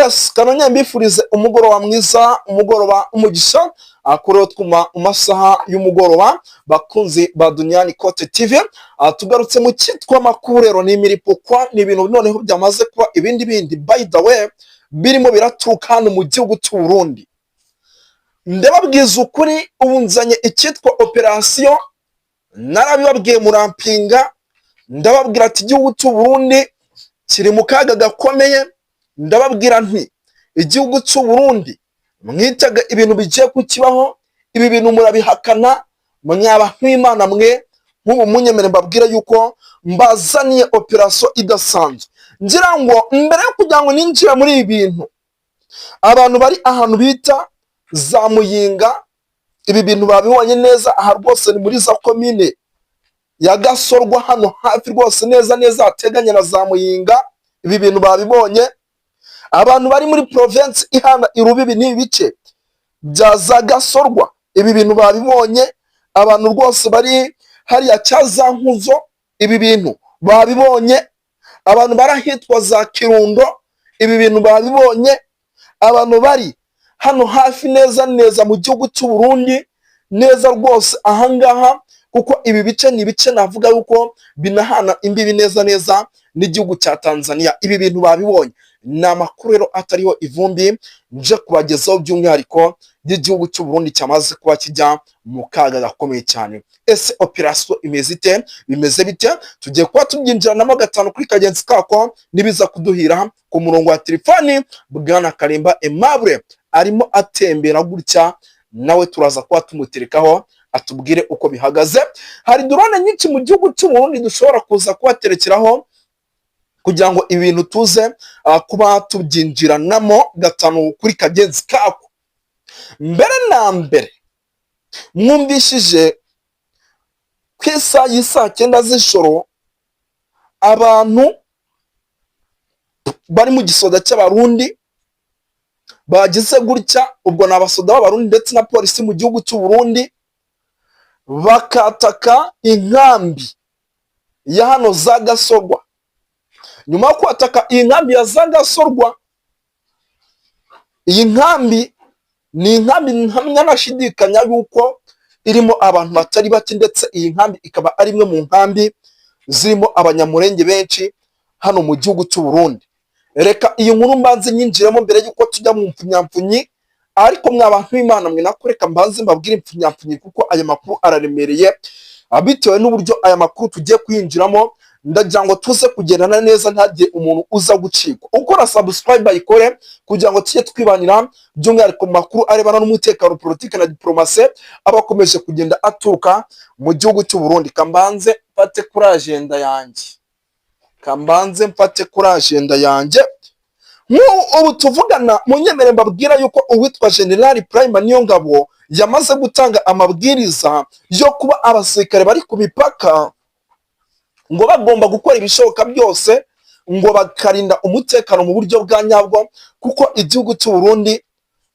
Yes, kananya mbifurize umugoroba mwiza, umugoroba umugisha, akorewe twuma masaha y'umugoroba bakunzi ba Duniani Kote TV. Tugarutse mu cyitwa makurero n'imiripokwa ni ibintu noneho byamaze kuba ibindi by the way birimo biraturuka hano mu gihugu cy'u Burundi. Ndababwiza ukuri ubunzanye icyitwa operation, narabibabwiye murampinga, ndababwira ati igihugu cy'u Burundi kiri mu kaga gakomeye. Ndababwira nti igihugu cy'u Burundi mwitaga ibintu bigiye kukibaho, ibi bintu murabihakana, mwaba nk'Imana mwe. Nk'ubu munyemere mbabwira yuko mbazaniye operation idasanzwe. Ngira ngo mbere yo kugira ngo ninjire muri ibi bintu, abantu bari ahantu bita za Muyinga, ibi bintu babibonye neza. Aha rwose ni muri za komine ya Gasorwa, hano hafi rwose neza hateganye na za Muyinga. Ibi bintu babibonye. Abantu bari muri province ihana irubibi n'ibice bya za Gasorwa, ibi bintu babibonye. Abantu rwose bari hariya Cyazankuzo, ibi bintu babibonye. Abantu barahitwa za Kirundo, ibi bintu babibonye. Abantu bari hano hafi neza mu gihugu cy'u Burundi, neza rwose ahangaha, kuko ibi bice ni bice navuga yuko binahana imbibi neza n'igihugu cya Tanzania. Ibi bintu babibonye. Ni amakuru rero atariho ivumbi nje kubagezaho, by'umwihariko y'igihugu cy'u Burundi cyamaze kuba kijya mu kaga gakomeye cyane. Ese operation imeze ite? Bimeze bite? Tugiye kuba tubyinjiranamo gatanu kuri kagenzi kako nibiza kuduhira. Ku murongo wa telefoni Bwana Karimba Aimable arimo atembera gutya, nawe turaza kuba tumuterekaho atubwire uko bihagaze. Hari drone nyinshi mu gihugu cy'u Burundi dushobora kuza kubaterekeraho kugira ngo ibintu tuze kuba tubyinjiranamo gatanu kuri kagenzi kako. Mbere na mbere mwumvishije ku isaha y'isa 9 z'ijoro abantu bari mu gisoda cy'abarundi bagize gutya, ubwo n'abasoda b'abarundi ndetse na polisi mu gihugu cy'u Burundi, bakataka inkambi ya hano za Gasorwa. Nyuma yo kwataka iyi nkambi ya za Gasorwa, iyi nkambi ni inkambi ntanashidikanya yuko irimo abantu batari bake, ndetse iyi nkambi ikaba ari imwe mu nkambi zirimo abanyamurenge benshi hano mu gihugu cy'u Burundi. Reka iyi nkuru mbanze nyinjiremo mbere yuko tujya mu mpfunyapfunyi, ariko mw'abantu b'Imana mwe nakureka mbanze mbabwire impfunyapfunyi kuko aya makuru araremereye. Bitewe n'uburyo aya makuru tugiye kuyinjiramo, ndagira ngo tuze kugendana neza ntagiye umuntu uza gucikwa. Ukora subscribe bayikore kugira ngo tujye twibanira by'umwihariko mu makuru arebana n'umutekano, politike na diplomasi abakomeje kugenda aturuka mu gihugu cy'u Burundi. Kambanze mfate kuri agenda yanjye. Ubu tuvugana munyemere mbabwira yuko uwitwa General Prime Niyongabo yamaze gutanga amabwiriza yo kuba abasirikare bari ku mipaka ngo bagomba gukora ibishoboka byose ngo bakarinda umutekano mu buryo bwa nyabwo, kuko igihugu cy'u Burundi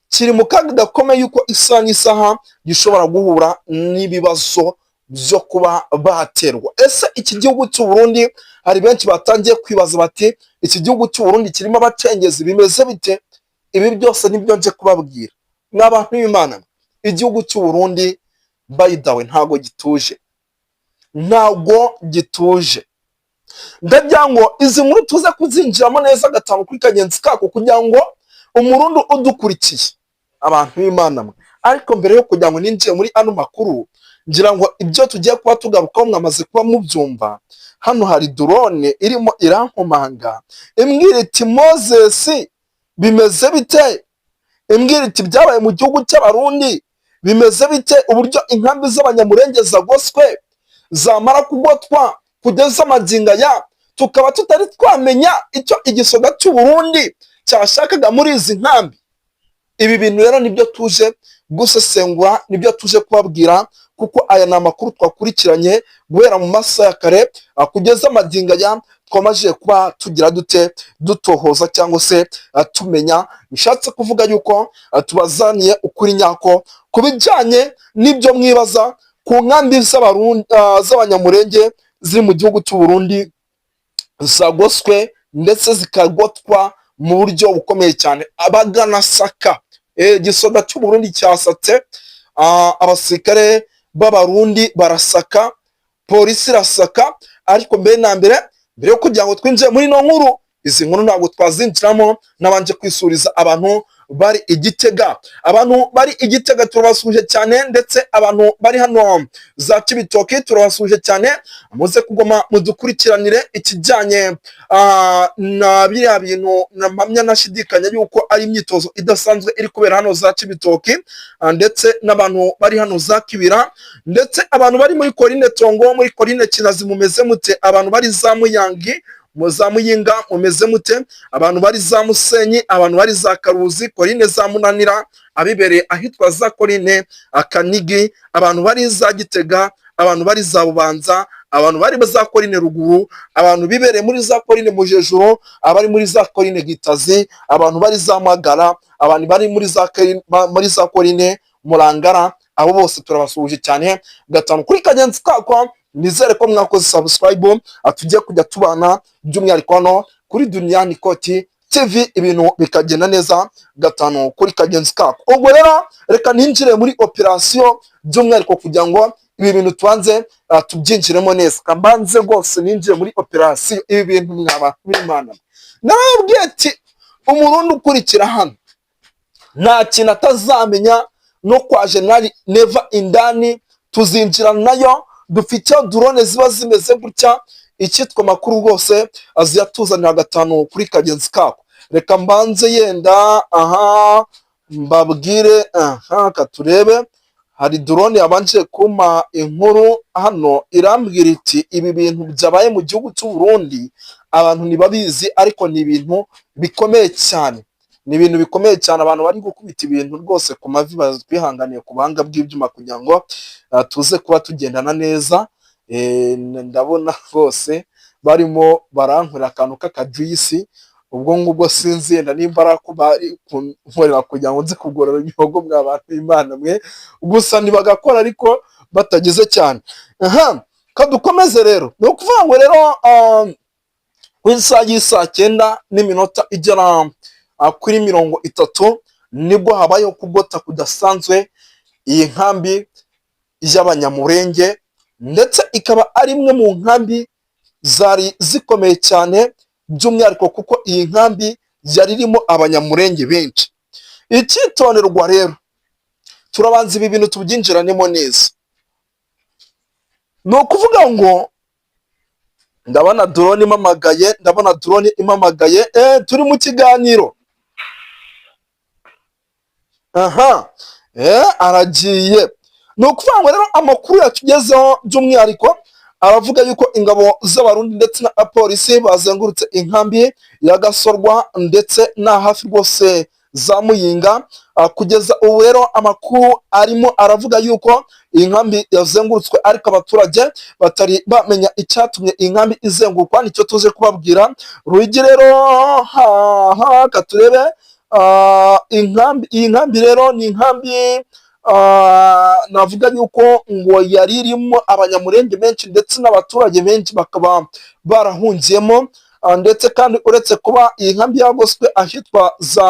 kiri mu kaga gakomeye yuko isaha n'isaha gishobora guhura n'ibibazo byo kuba baterwa. Ese iki gihugu cy'u Burundi, hari benshi batangiye kwibaza bati iki gihugu cy'u Burundi kirimo abacengezi, bimeze bite? Ibi byose nibyo nje kubabwira n'abantu b'Imana. Igihugu cy'u Burundi by the way ntago gituje. Ndagira ngo izi nkuru tuze kuzinjiramo neza gatanu kuri kagenzi kako kugira ngo umurundi udukurikiye, abantu b'Imana mwe. Ariko mbere yo kugira ngo ninjiye muri ano makuru, ngira ngo ibyo tugiye kuba tugarukaho mwamaze kuba mubyumva. Hano hari drone irimo irankomanga imbwira iti Moses bimeze bite? Imbwira iti byabaye mu gihugu cy'abarundi bimeze bite? Uburyo inkambi z'abanyamurenge zagoswe zamara kugotwa kugeza amaginga ya tukaba tutari twamenya icyo igisoga cy'u Burundi cyashakaga muri izi nkambi. Ibi bintu rero nibyo tuje gusesengura, nibyo tuje kubabwira, kuko aya ni amakuru twakurikiranye guhera mu masaha ya kare kugeza amaginga ya twamaze kuba tugira dutohoza cyangwa se tumenya. Bishatse kuvuga yuko tubazaniye ukuri nyako kubijyanye n'ibyo mwibaza ku nkambi z'abanyamurenge ziri mu gihugu cy'u Burundi zagoswe ndetse zikagotwa mu buryo bukomeye cyane. Abaganasaka igisoda cy'u Burundi cyasatse, abasirikare b'abarundi barasaka, polisi irasaka. Ariko mbere na mbere yo kugira ngo twinjire muri no nkuru, izi nkuru ntabwo twazinjiramo nabanje kwisuriza abantu bari Igitega. Abantu bari Igitega turabasuje cyane, ndetse abantu bari hano za Kibitoki turabasuje cyane. Muze kugoma mudukurikiranire ikijyanye na biriya bintu mpamya nashidikanya yuko ari imyitozo idasanzwe iri kubera hano za Kibitoki, ndetse n'abantu bari hano za Kibira, ndetse abantu bari muri Korine Tongo, muri Korine Kinazi mumeze mute? Abantu bari za Muyangi, za Muyinga mumeze mute? Abantu bari za Musenyi, abantu bari za Karuzi, Korine za Munanira, abibereye ahitwa za Korine Akanigi, abantu bari za Gitega, abantu bari za Bubanza, abantu bari za Korine Ruguru, abantu bibereye muri za Korine Mujejuro, abari muri za Korine Gitazi, abantu bari za Magara, abantu bari muri za Korine Murangara, abo bose turabasuje cyane. Gatanu kuri Kagenzi Kako, nizere ko mwakoze subscribe, atujye kujya tubana by'umwihariko hano kuri Duniani Koti TV, ibintu bikagenda neza. Gatanu kuri Kagenzi Kako. Ubwo rero reka ninjire muri operation by'umwihariko kugira ngo ibi bintu tubanze tubyinjiremo neza. Kambanze rwose ninjire muri operation ibi bintu mwaba b'Imana. Nababwiye ati umurundi ukurikira hano nta kintu atazamenya no kwa General Neva indani tuzinjira nayo. Dufite drone ziba zimeze gutya, icyitwa makuru rwose aziyatuzanira. Gatanu kuri Kagenzi Kako. Reka mbanze yenda mbabwire katurebe. Hari drone yabanje kuma inkuru hano irambwira iti ibi bintu byabaye mu gihugu cy'u Burundi abantu nibabizi, ariko ni ibintu bikomeye cyane, ni ibintu bikomeye cyane. Abantu bari gukubita ibintu rwose ku mavi, bazwihanganiye ku buhanga bw'ibyuma kugira ngo tuze kuba tugendana neza. Ndabona rwose barimo barankorera akantu k'akajuisi, ubwo ngubwo sinzi yenda nimba bari kunkorera kugira ngo nze kugorora ibihogo mw'abantu b'Imana mwe, gusa ntibagakora ariko batagize cyane. Kadukomeze rero. Ni ukuvuga ngo rero ku isaha y'isaa 9 igera kuri 30 nibwo habayeho kugota kudasanzwe iyi nkambi y'Abanyamurenge, ndetse ikaba ari imwe mu nkambi zari zikomeye cyane by'umwihariko kuko iyi nkambi yari irimo Abanyamurenge benshi. Icyitonderwa rero, turabanza ibi bintu tubyinjiranemo neza. Ni ukuvuga ngo ndabona drone imamagaye, turi mu kiganiro. Aragiye. Ni ukuvuga ngo rero amakuru yatugezeho by'umwihariko aravuga yuko ingabo z'Abarundi ndetse na polisi bazengurutse inkambi ya Gasorwa ndetse na hafi rwose za Muyinga. Kugeza ubu rero amakuru arimo aravuga yuko iyi nkambi yazengurutswe, ariko abaturage batari bamenya icyatumye iyi nkambi izengurukwa. Nicyo tuje kubabwira. Ruigi rero katurebe. Iyi nkambi rero ni inkambi navuga yuko ngo yari irimo Abanyamurenge benshi ndetse n'abaturage benshi bakaba barahungiyemo, ndetse kandi uretse kuba iyi nkambi yagoswe ahitwa za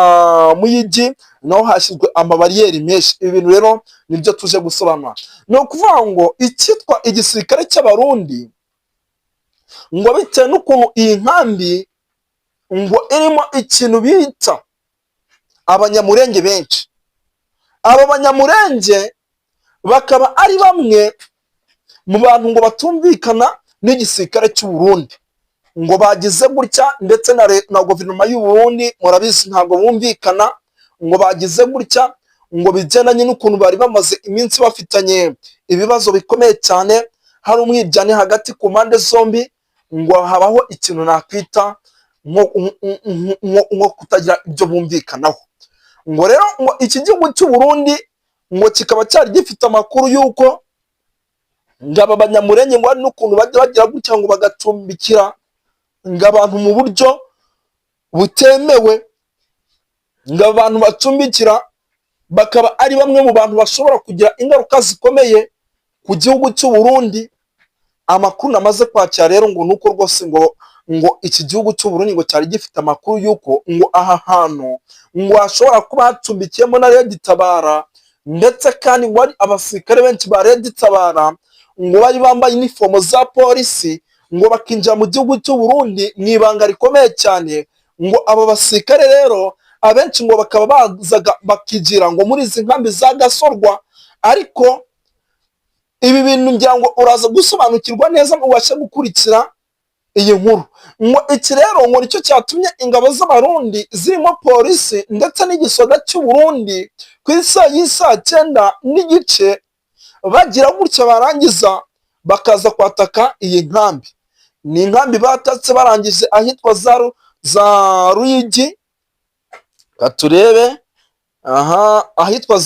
Muyigi naho hashyizwe amabariyeri menshi. Ibi bintu rero nibyo tuje gusobanura. Ni ukuvuga ngo icyitwa igisirikare cy'Abarundi ngo bitewe n'ukuntu iyi nkambi ngo irimo ikintu bita Abanyamurenge benshi, aba Banyamurenge bakaba ari bamwe mu bantu ngo batumvikana n'igisirikare cy'u Burundi, ngo bagize gutya, ndetse na guverinoma y'u Burundi murabizi ntabwo bumvikana, ngo bagize gutya, ngo bigendanye n'ukuntu bari bamaze iminsi bafitanye ibibazo bikomeye cyane, hari umwiryane hagati ku mpande zombi, ngo habaho ikintu nakwita nko kutagira ibyo bumvikanaho. Ngo rero ngo iki gihugu cy'u Burundi ngo kikaba cyari gifite amakuru yuko ngaba Abanyamurenge ngo ari n'ukuntu bajya bagira gutya ngo bagacumbikira ng'abantu mu buryo butemewe, ng'abantu bacumbikira bakaba ari bamwe mu bantu bashobora kugira ingaruka zikomeye ku gihugu cy'u Burundi. Amakuru namaze kwakira rero ngo nuko rwose ngo ngo iki gihugu cy'u Burundi ngo cyari gifite amakuru y'uko ngo aha hantu ngo hashobora kuba hacumbikiyemo na Red Tabara, ndetse kandi ngo ari abasirikare benshi ba Red Tabara ngo bari bambaye inifomo za polisi ngo bakinjira mu gihugu cy'u Burundi mu ibanga rikomeye cyane. Ngo aba basirikare rero abenshi ngo bakaba bazaga bakigira ngo muri izi nkambi za Gasorwa, ariko ibi bintu ngira ngo uraza gusobanukirwa neza ngo ubashe gukurikira iyi nkuru. Ngo iki rero ngo nicyo cyatumye ingabo z'abarundi zirimo polisi ndetse n'igisoda cy'u Burundi ku y'isaa 9 n'igice bagira gutya barangiza bakaza kwataka iyi nkambi. Ni inkambi batatse barangije ahitwa za Ruyigi, katurebe ahitwa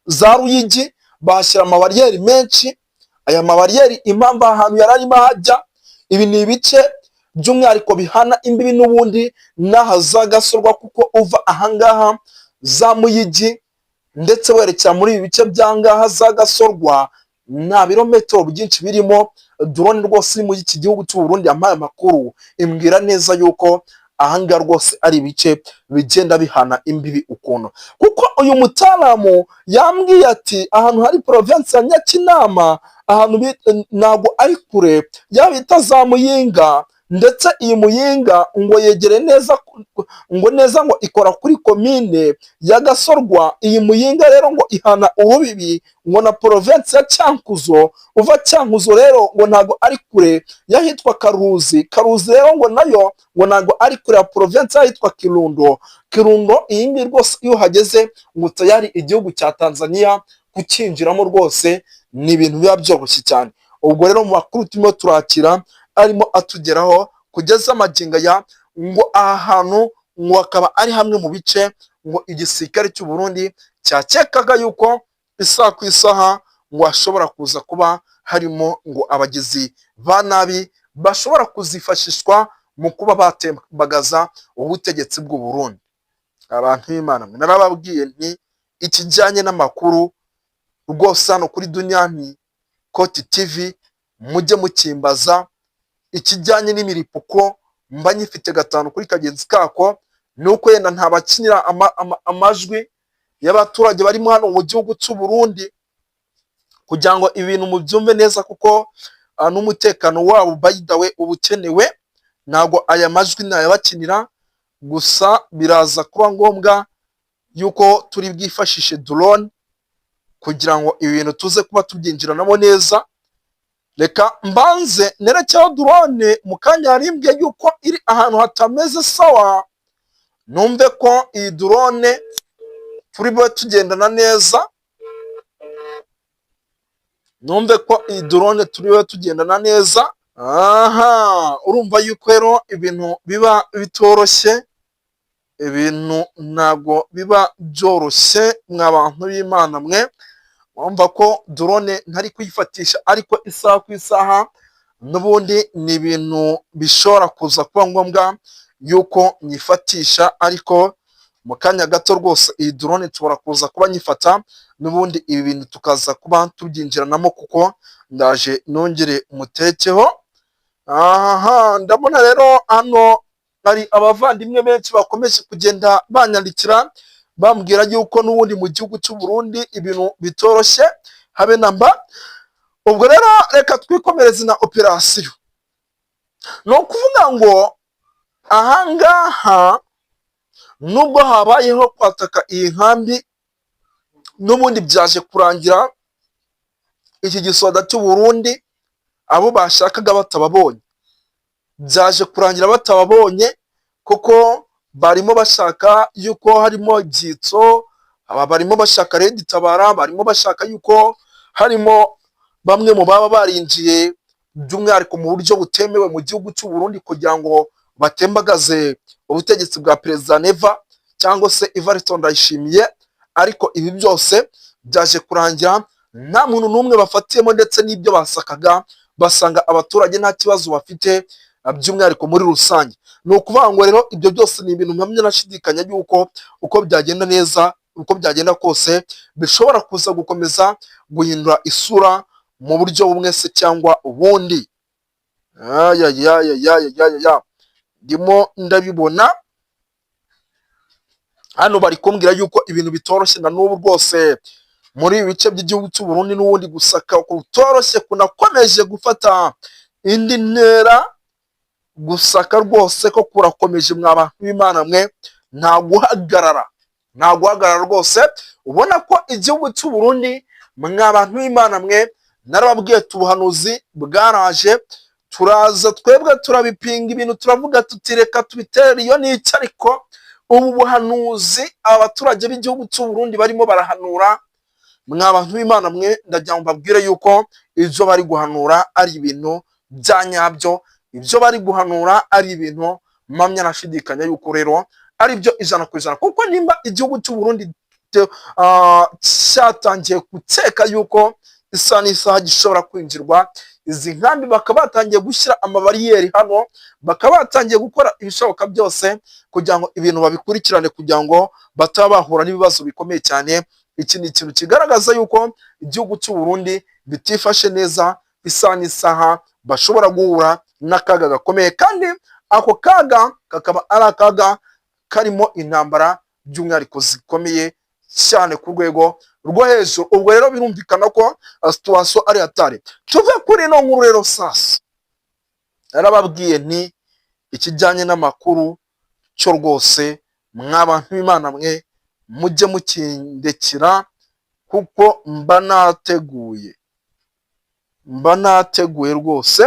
za Ruyigi bashyira amabariyeri menshi. Aya mabariyeri impamvu ahantu yararimo hajya, ibi ni ibice by'umwihariko bihana imbibi n'ubundi n'aha za Gasorwa, kuko uva ahangaha za Muyigi ndetse werekera muri ibi bice byangaha za Gasorwa nta birometero byinshi birimo. Drone rwose iri mu iki gihugu cy'u Burundi yampaye amakuru imbwira neza yuko ahanga rwose ari ibice bigenda bihana imbibi ukuntu, kuko uyu mutaramu yambwiye ati ahantu hari province ya Nyakinama, ahantu ntago ari kure yabita za Muyinga, ndetse iyi Muyinga ngo yegere neza ngo ikora kuri komine ya Gasorwa. Iyi Muyinga rero ngo ihana urubibi ngo na province ya Cyankuzo. Uva Cyankuzo rero ngo ntago ari kure yahitwa Karuzi. Karuzi rero ngo nayo ngo ntago ari kure ya province yahitwa Kirundo. Kirundo iyi ngiyi rwose iyo hageze ngo tayari igihugu cya Tanzania kukinjiramo rwose ni ibintu biba byoroshye cyane. Ubwo rero mu makuru turimo turakira arimo atugeraho kugeza amaginga ya ngo aha hantu ngo akaba ari hamwe mu bice ngo igisirikare cy'u Burundi cyakekaga yuko isaha ku isaha ngo hashobora kuza kuba harimo ngo abagizi ba nabi bashobora kuzifashishwa mu kuba batembagaza ubutegetsi bw'u Burundi. Abantu b'Imana mwe narababwiye nti ikijyanye n'amakuru rwose hano kuri Dunyani Koti TV mujye mukimbaza. Ikijyanye n'imiripuko mba nyifite gatanu kuri kagenzi kako, nuko yenda ntabakinira amajwi y'abaturage barimo hano mu gihugu cy'u Burundi kugira ngo ibintu mubyumve neza, kuko n'umutekano wabo bayidawe ubukenewe. Ntago aya majwi nayabakinira, gusa biraza kuba ngombwa yuko turi bwifashishe drone kugira ngo ibintu tuze kuba tubyinjiranamo neza. Reka mbanze nerekeho drone mu kanya harimbye yuko iri ahantu hatameze sawa, numve ko iyi drone turi bwe tugendana neza, numve ko iyi drone turi bwe tugendana neza. Urumva yuko rero ibintu biba bitoroshye, ibintu ntago biba byoroshye mw'abantu b'Imana mwe. Wumva ko drone ntari kuyifatisha, ariko isaha ku isaha n'ubundi ni ibintu bishobora kuza kuba ngombwa yuko nyifatisha, ariko mu kanya gato rwose iyi drone tubora kuza kuba nyifata, n'ubundi ibi bintu tukaza kuba tubyinjiranamo, kuko ndaje nongere umutekeho. Ndabona rero hano hari abavandimwe benshi bakomeje kugenda banyandikira bambwira yuko n'ubundi mu gihugu cy'u Burundi ibintu bitoroshye habe namba. Ubwo rero reka twikomereze na operasiyo. No kuvuga ngo ahangaha nubwo habayeho kwataka iyi nkambi, n'ubundi byaje kurangira iki gisoda cy'u Burundi abo bashakaga batababonye. Byaje kurangira batababonye kuko barimo bashaka yuko harimo ibyitso, barimo bashaka Red Tabara, barimo bashaka yuko harimo bamwe mu baba barinjiye by'umwihariko mu buryo butemewe mu gihugu cy'u Burundi kugira ngo batembagaze ubutegetsi bwa Perezida Neva cyangwa se Evariste Ndayishimiye. Ariko ibi byose byaje kurangira nta muntu n'umwe bafatiyemo, ndetse n'ibyo basakaga basanga abaturage nta kibazo bafite by'umwihariko muri rusange. Ni ukuvuga ngo rero ibyo byose ni ibintu mpamya nashidikanya yuko uko byagenda neza, uko byagenda kose bishobora kuza gukomeza guhindura isura mu buryo bumwe se cyangwa ubundi. ya ndimo ndabibona hano bari kumbwira yuko ibintu bitoroshye na n'ubu rwose muri ibi bice by'igihugu cy'u Burundi n'ubundi gusaka kutoroshye kunakomeje gufata indi ntera. Gusaka rwose ko kurakomeje mw'abantu b'Imana mwe, nta guhagarara rwose. Ubona ko igihugu cy'u Burundi mw'abantu b'Imana mwe, narababwiye tubuhanuzi bwaraje, turaza twebwe turabipinga ibintu, turavuga tutireka tubiterera iyo n'icyo, ariko ubu buhanuzi abaturage b'igihugu cy'u Burundi barimo barahanura mw'abantu b'Imana mwe, ndagira ngo mbabwire yuko ibyo bari guhanura ari ibintu bya nyabyo, ibyo bari guhanura ari ibintu mpamya nashidikanya yuko rero ari byo 100%, kuko nimba igihugu cy'u Burundi cyatangiye gukeka yuko isa n'isaha gishobora kwinjirwa, izi nkambi bakaba batangiye gushyira amabariyeri hano, bakaba batangiye gukora ibishoboka byose kugira ngo ibintu babikurikirane, kugira ngo bataba bahura n'ibibazo bikomeye cyane. Iki ni ikintu kigaragaza yuko igihugu cy'u Burundi bitifashe neza, isa n'isaha bashobora guhura n'akaga gakomeye, kandi ako kaga kakaba ari akaga karimo intambara by'umwihariko zikomeye cyane ku rwego rwo hejuru. Ubwo rero birumvikana ko situation ari hatari. Tuve kuri ino nkuru rero sasa, narababwiye nti ikijyanye n'amakuru cyo rwose mw'abantu b'Imana mwe mujye mukindekira, kuko mba nateguye rwose.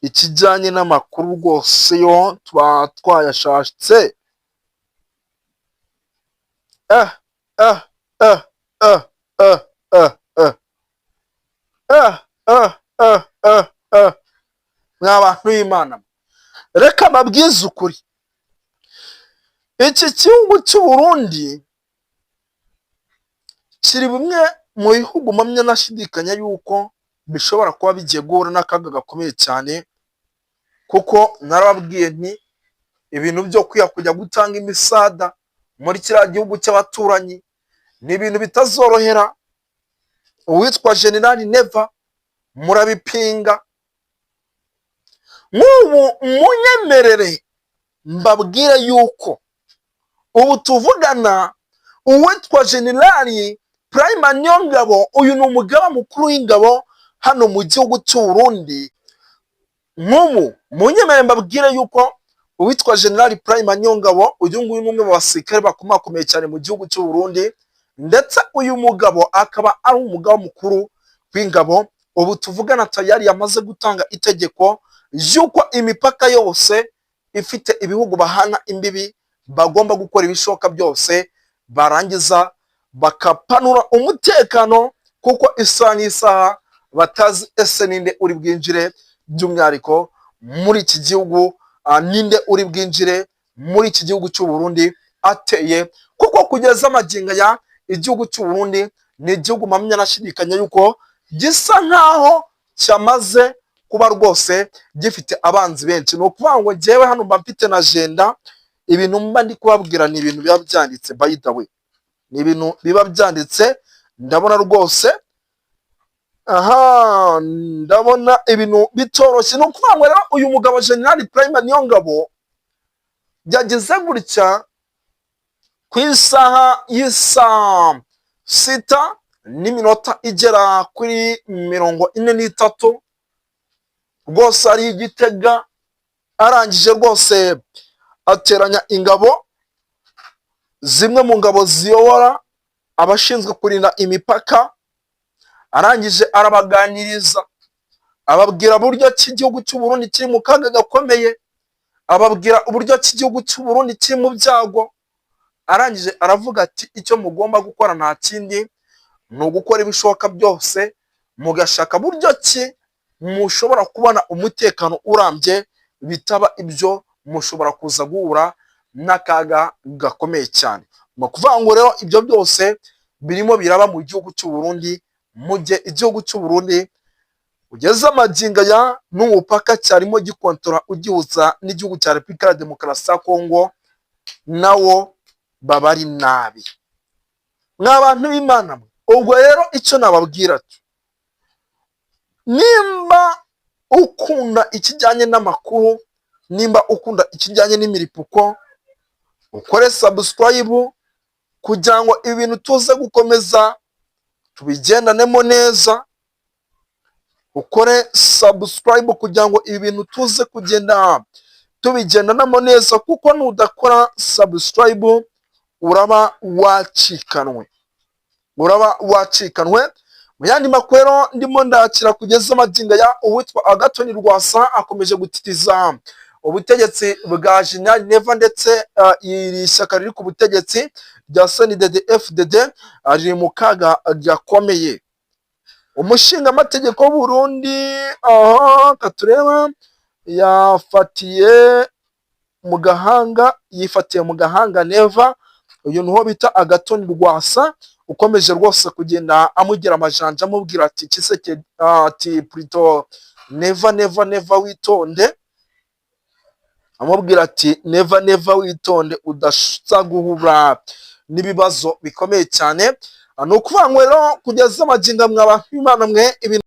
Ikijyanye n'amakuru rwose yo tuba twayashatse. Mw'abantu b'Imana, reka mbabwize ukuri, iki gihugu cy'u Burundi kiri bimwe mu bihugu mpamya nashidikanya yuko bishobora kuba bigiye guhura n'akaga gakomeye cyane, kuko narababwiye nti ibintu byo kujya gutanga imisada muri kiriya gihugu cy'abaturanyi ni ibintu bitazorohera uwitwa General Neva, murabipinga. Nk'ubu munyemerere mbabwire yuko ubu tuvugana uwitwa General Prime Niyongabo, uyu ni umugaba mukuru w'ingabo hano mu gihugu cy'u Burundi. Nk'ubu munyemerere mbabwire yuko uwitwa General Prime Niyongabo, uyu nguyu ni umwe mu basirikare bakomakomeye cyane mu gihugu cy'u Burundi, ndetse uyu mugabo akaba ari umugaba mukuru w'ingabo. Ubu tuvugana tayari yamaze gutanga itegeko yuko imipaka yose ifite ibihugu bahana imbibi bagomba gukora ibishoboka byose, barangiza bakapanura umutekano, kuko isa n'isaha batazi ese ninde uri bwinjire by'umwihariko muri iki gihugu, ninde uri bwinjire muri iki gihugu cy'u Burundi ateye. Kuko kugeza amagingo ya igihugu cy'u Burundi ni igihugu mpamya nashidikanya yuko gisa nkaho cyamaze kuba rwose gifite abanzi benshi. Ni ukuvuga ngo njyewe hano mba mfite na agenda, ibintu mba ndi kubabwira ni ibintu biba byanditse, by the way ni ibintu biba byanditse. Ndabona rwose ndabona ibintu bitoroshye. Ni ukuvuga ngo rero uyu mugabo General Prime Niyongabo yageze gutya ku isaha y'isa 6 igera kuri 43 rwose ari Igitega, arangije rwose ateranya ingabo, zimwe mu ngabo ziyobora abashinzwe kurinda imipaka, arangije arabaganiriza, ababwira buryo ki igihugu cy'u Burundi kiri mu kaga gakomeye, ababwira uburyo ki igihugu cy'u Burundi kiri mu byago. Arangije aravuga ati icyo mugomba gukora nta kindi, ni ugukora ibishoboka byose mugashaka buryo ki mushobora kubona umutekano urambye, bitaba ibyo mushobora kuza guhura n'akaga gakomeye cyane. Ni ukuvuga ngo rero ibyo byose birimo biraba mu gihugu cy'u Burundi, mu gihe igihugu cy'u Burundi ugeze amagingo ya n'umupaka cyarimo gikontora ugihuza n'igihugu cya Repubulika ya Demokarasi ya Kongo, nawo baba ari nabi. Mw'abantu b'Imana, ubwo rero icyo nababwira nimba ukunda ikijyanye n'amakuru, nimba ukunda ikijyanye n'imiripuko, ukore subscribe kugira ngo ibintu tuze gukomeza tubigendanemo neza. Ukore subscribe kugira ngo ibintu tuze kugenda tubigendanamo neza, kuko nudakora subscribe uraba wacikanwe, mu yandi makwero ndimo ndakira kugeza amaginga ya uwitwa Agathon Rwasa akomeje gutitiza ubutegetsi bwa Jenerali Neva, ndetse iri shyaka riri ku butegetsi rya CNDD FDD ari mu kaga gakomeye. Umushinga amategeko w'u Burundi katureba yifatiye mu gahanga Neva. Uyu niho bita Agathon Rwasa, ukomeje rwose kugenda amugira amajanja amubwira ati Tshisekedi ati plutôt Neva witonde, amubwira ati Neva witonde udashaka guhura n'ibibazo bikomeye cyane. Nukuvuga ngo rero kugeza amaginga mw'abantu b'Imana mwe ibintu